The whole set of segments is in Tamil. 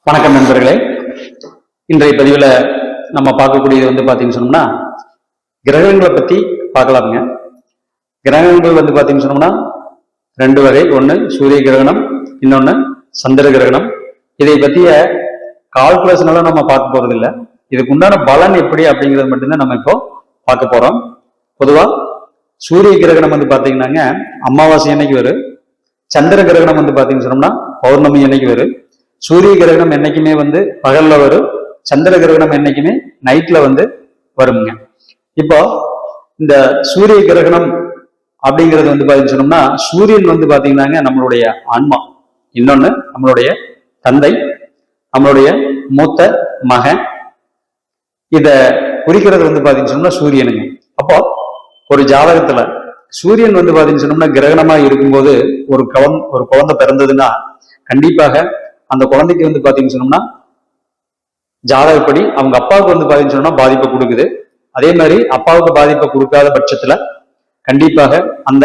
வணக்கம் நண்பர்களே. இன்றைய பதிவில் நம்ம பார்க்கக்கூடியது பார்த்தீங்கன்னு சொன்னோம்னா கிரகங்களை பற்றி பார்க்கலாமுங்க. கிரகங்கள் பார்த்தீங்கன்னு சொன்னோம்னா ரெண்டு வகை. ஒன்று சூரிய கிரகணம், இன்னொன்று சந்திர கிரகணம். இதை பற்றிய கால்குலேஷனெல்லாம் நம்ம பார்க்க போறது இல்லை. இதுக்கு உண்டான பலன் எப்படி அப்படிங்கிறது மட்டும்தான் நம்ம இப்போ பார்க்க போறோம். பொதுவாக சூரிய கிரகணம் பார்த்தீங்கன்னாங்க அமாவாசை அன்னைக்கு வரும். சந்திர கிரகணம் பார்த்தீங்கன்னு சொன்னோம்னா பௌர்ணமி அன்னைக்கு வரும். சூரிய கிரகணம் என்னைக்குமே பகல்ல வரும். சந்திர கிரகணம் என்னைக்குமே நைட்ல வருங்க. இப்போ இந்த சூரிய கிரகணம் அப்படிங்கிறது பாத்தீங்கன்னு சொன்னோம்னா சூரியன் பாத்தீங்கன்னாங்க நம்மளுடைய ஆன்மா, இன்னொன்னு நம்மளுடைய தந்தை, நம்மளுடைய மூத்த மகன். இத குறிக்கிறது பாத்தீங்கன்னு சொன்னோம்னா சூரியனுங்க. அப்போ ஒரு ஜாதகத்துல சூரியன் பாத்தீங்கன்னு சொன்னோம்னா கிரகணமா இருக்கும்போது ஒரு குழந்தை பிறந்ததுன்னா கண்டிப்பாக அந்த குழந்தைக்கு பாத்தீங்கன்னு சொன்னோம்னா ஜாதகப்படி அவங்க அப்பாவுக்கு பாத்தீங்கன்னு சொன்னா பாதிப்பை கொடுக்குது. அதே மாதிரி அப்பாவுக்கு பாதிப்பை கொடுக்காத பட்சத்துல கண்டிப்பாக அந்த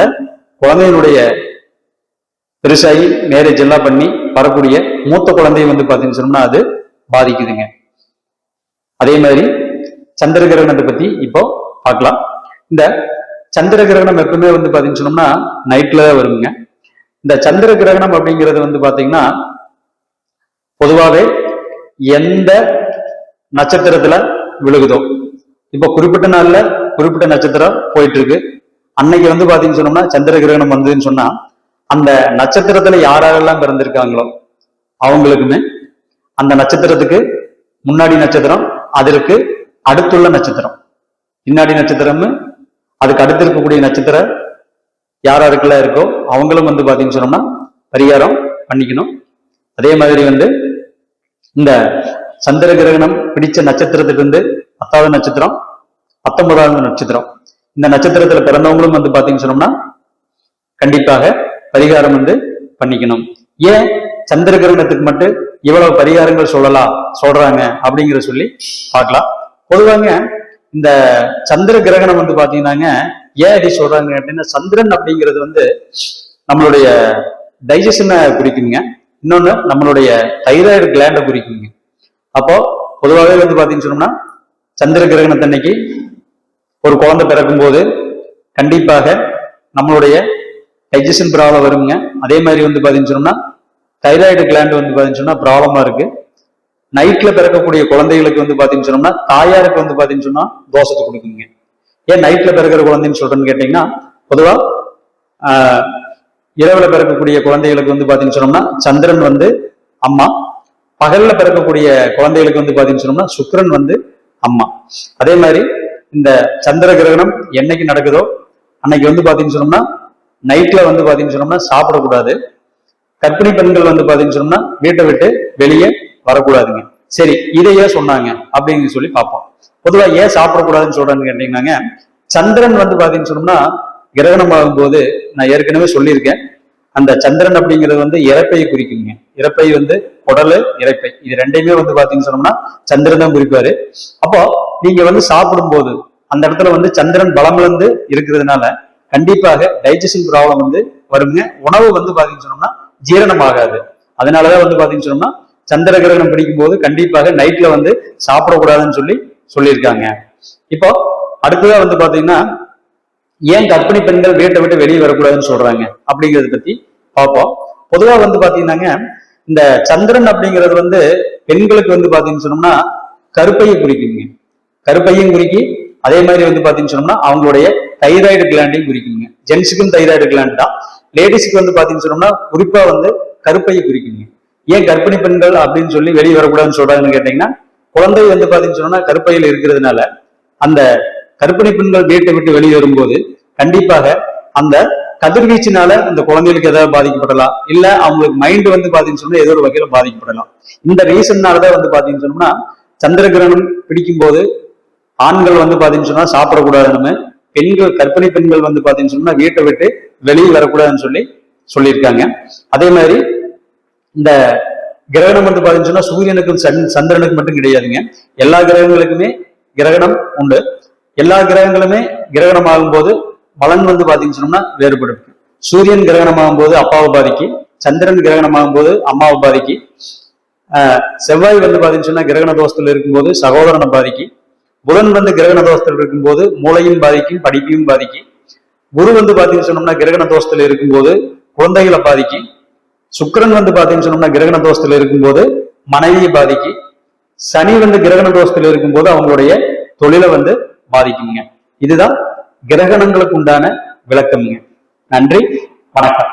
குழந்தையினுடைய பெருசாகி மேரேஜ் எல்லாம் பண்ணி வரக்கூடிய மூத்த குழந்தைய பாத்தீங்கன்னு சொன்னோம்னா அது பாதிக்குதுங்க. அதே மாதிரி சந்திர கிரகணத்தை பத்தி இப்போ பார்க்கலாம். இந்த சந்திர கிரகணம் எப்பவுமே பாத்தீங்கன்னு சொன்னோம்னா நைட்ல தான் வருங்க. இந்த சந்திர கிரகணம் அப்படிங்கிறது பாத்தீங்கன்னா பொதுவாகவே எந்த நட்சத்திரத்துல விழுகுதோ, இப்போ குறிப்பிட்ட நாள்ல குறிப்பிட்ட நட்சத்திரம் போயிட்டு இருக்கு, அன்னைக்கு பாத்தீங்கன்னு சொன்னோம்னா சந்திர கிரகணம் வந்ததுன்னு சொன்னா அந்த நட்சத்திரத்துல யாரெல்லாம் பிறந்திருக்காங்களோ அவங்களுக்குமே அந்த நட்சத்திரத்துக்கு முன்னாடி நட்சத்திரம், அதற்கு அடுத்துள்ள நட்சத்திரம், பின்னாடி நட்சத்திரம், அதுக்கு அடுத்து இருக்கக்கூடிய நட்சத்திரம் யாருக்கெல்லாம் இருக்கோ அவங்களும் பாத்தீங்கன்னு சொன்னோம்னா பரிகாரம் பண்ணிக்கணும். அதே மாதிரி இந்த சந்திர கிரகணம் பிடிச்ச நட்சத்திரத்துக்கு 10வது நட்சத்திரம், 19வது நட்சத்திரம், இந்த நட்சத்திரத்துல பிறந்தவங்களும் பாத்தீங்கன்னு சொன்னோம்னா கண்டிப்பாக பரிகாரம் பண்ணிக்கணும். ஏன் சந்திர கிரகணத்துக்கு மட்டும் இவ்வளவு பரிகாரங்கள் சொல்றாங்க அப்படிங்கிற சொல்லி பார்க்கலாம். பொதுவாங்க இந்த சந்திர கிரகணம் பாத்தீங்கன்னாங்க ஏன் இதை சொல்றாங்க அப்படின்னா சந்திரன் அப்படிங்கிறது நம்மளுடைய டைஜஷனை குறிக்குங்க. இன்னொன்னு நம்மளுடைய தைராய்டு கிளாண்டை குறிக்குங்க. அப்போ பொதுவாகவே பாத்தீங்கன்னு சொன்னோம்னா சந்திர கிரகணத்தன்னைக்கு ஒரு குழந்தை பிறக்கும் போது கண்டிப்பாக நம்மளுடைய டைஜஷன் ப்ராப்ளம் வருங்க. அதே மாதிரி பாத்தீங்கன்னு சொன்னோம்னா தைராய்டு கிளாண்டு பாத்தீங்கன்னு சொன்னா ப்ராப்ளமா இருக்கு. நைட்ல பிறக்கக்கூடிய குழந்தைகளுக்கு பாத்தீங்கன்னு சொன்னோம்னா தாயாருக்கு பாத்தீங்கன்னு சொன்னா தோஷத்தை கொடுக்குங்க. ஏன் நைட்ல பிறக்கிற குழந்தைன்னு சொல்றேன்னு கேட்டீங்கன்னா பொதுவா இரவுல பிறக்கக்கூடிய குழந்தைகளுக்கு பாத்தீங்கன்னு சொன்னோம்னா சந்திரன் அம்மா, பகல்ல பிறக்கக்கூடிய குழந்தைகளுக்கு பாத்தீங்கன்னு சொன்னோம்னா சுக்கிரன் அம்மா. அதே மாதிரி இந்த சந்திர கிரகணம் என்னைக்கு நடக்குதோ அன்னைக்கு பாத்தீங்கன்னு சொன்னோம்னா நைட்ல பாத்தீங்கன்னு சொன்னோம்னா சாப்பிடக்கூடாது. கர்ப்பிணி பெண்கள் பாத்தீங்கன்னு சொன்னோம்னா வீட்டை விட்டு வெளியே வரக்கூடாதுங்க. சரி, இதை ஏன் சொன்னாங்க அப்படின்னு சொல்லி பார்ப்போம். பொதுவா ஏன் சாப்பிடக்கூடாதுன்னு சொல்றான்னு கேட்டீங்கன்னாங்க சந்திரன் பாத்தீங்கன்னு சொன்னோம்னா கிரகணம் ஆகும்போது நான் ஏற்கனவே சொல்லியிருக்கேன், அந்த சந்திரன் அப்படிங்கிறது இறப்பையை குறிக்குங்க. இறப்பை குடலு இறப்பை இது ரெண்டையுமே பாத்தீங்கன்னு சொன்னோம்னா சந்திரன் தான் குறிப்பாரு. அப்போ நீங்க சாப்பிடும் போது அந்த இடத்துல சந்திரன் பலமிழந்து இருக்கிறதுனால கண்டிப்பாக டைஜஷன் ப்ராப்ளம் வருங்க. உணவு பாத்தீங்கன்னு சொன்னோம்னா ஜீரணம் ஆகாது. அதனாலதான் பாத்தீங்கன்னு சொன்னோம்னா சந்திர கிரகணம் பிடிக்கும் போது கண்டிப்பாக நைட்ல சாப்பிடக்கூடாதுன்னு சொல்லியிருக்காங்க. இப்போ அடுத்ததா பாத்தீங்கன்னா ஏன் கர்ப்பிணி பெண்கள் வீட்டை விட்டு வெளியே வரக்கூடாதுன்னு சொல்றாங்க அப்படிங்கறத பத்தி பார்ப்போம். பொதுவா பாத்தீங்கன்னாங்க இந்த சந்திரன் அப்படிங்கிறது பெண்களுக்கு பாத்தீங்கன்னு சொன்னோம்னா கருப்பையை குறிக்குங்க. கருப்பையும் குறிக்கி அதே மாதிரி பாத்தீங்கன்னு சொன்னோம்னா அவங்களுடைய தைராய்டு கிளாண்டையும் குறிக்குங்க. ஜென்ஸுக்கும் தைராய்டு கிளாண்ட் தான், லேடிஸுக்கு பாத்தீங்கன்னு சொன்னோம்னா குறிப்பா கருப்பையை குறிக்குங்க. ஏன் கர்ப்பிணி பெண்கள் அப்படின்னு சொல்லி வெளியே வரக்கூடாதுன்னு சொல்றாங்கன்னு கேட்டீங்கன்னா குழந்தை பாத்தீங்கன்னு சொன்னோம்னா கருப்பையில் இருக்கிறதுனால அந்த கர்ப்பிணி பெண்கள் வீட்டை விட்டு வெளியே வரும்போது கண்டிப்பாக அந்த கதிர்வீச்சினால இந்த குழந்தைகளுக்கு ஏதாவது பாதிக்கப்படலாம், இல்ல அவங்களுக்கு மைண்ட் பாத்தீங்கன்னு சொன்னா ஏதோ ஒரு வகையில பாதிக்கப்படலாம். இந்த ரீசன்னாலதான் பாத்தீங்கன்னு சொன்னோம்னா சந்திர கிரகணம் பிடிக்கும் போது ஆண்கள் பாத்தீங்கன்னு சொன்னா சாப்பிடக்கூடாதுன்னு, பெண்கள் கர்ப்பிணி பெண்கள் பாத்தீங்கன்னு சொன்னா வீட்டை விட்டு வெளியே வரக்கூடாதுன்னு சொல்லியிருக்காங்க. அதே மாதிரி இந்த கிரகணம் பாத்தீங்கன்னு சொன்னா சூரியனுக்கும் சந்திரனுக்கு மட்டும் கிடையாதுங்க, எல்லா கிரகங்களுக்குமே கிரகணம் உண்டு. எல்லா கிரகங்களுமே கிரகணம் ஆகும்போது பலன் பாத்தீங்கன்னு சொன்னோம்னா வேறுபடும். சூரியன் கிரகணம் ஆகும்போது அப்பாவை பாதிக்கு, சந்திரன் கிரகணம் ஆகும்போது அம்மாவை பாதிக்கு, செவ்வாய் வந்து பாத்தீங்கன்னு சொன்னா கிரகண தோஷத்துல இருக்கும்போது சகோதரனை பாதிக்கும். புதன் வந்து கிரகண தோஷத்தில் இருக்கும்போது மூளையும் பாதிக்கும், படிப்பையும் பாதிக்கும். குரு வந்து பாத்தீங்கன்னு சொன்னோம்னா கிரகண தோஷத்துல இருக்கும்போது குழந்தைகளை பாதிக்கும். சுக்கிரன் வந்து பாத்தீங்கன்னு சொன்னோம்னா கிரகண தோஷத்துல இருக்கும்போது மனைவியை பாதிக்கும். சனி வந்து கிரகண தோஷத்துல இருக்கும்போது அவங்களுடைய தொழிலை வந்து பாதிக்குங்க. இதுதான் கிரகணங்களுக்கு உண்டான விளக்கம்ங்க. நன்றி, வணக்கம்.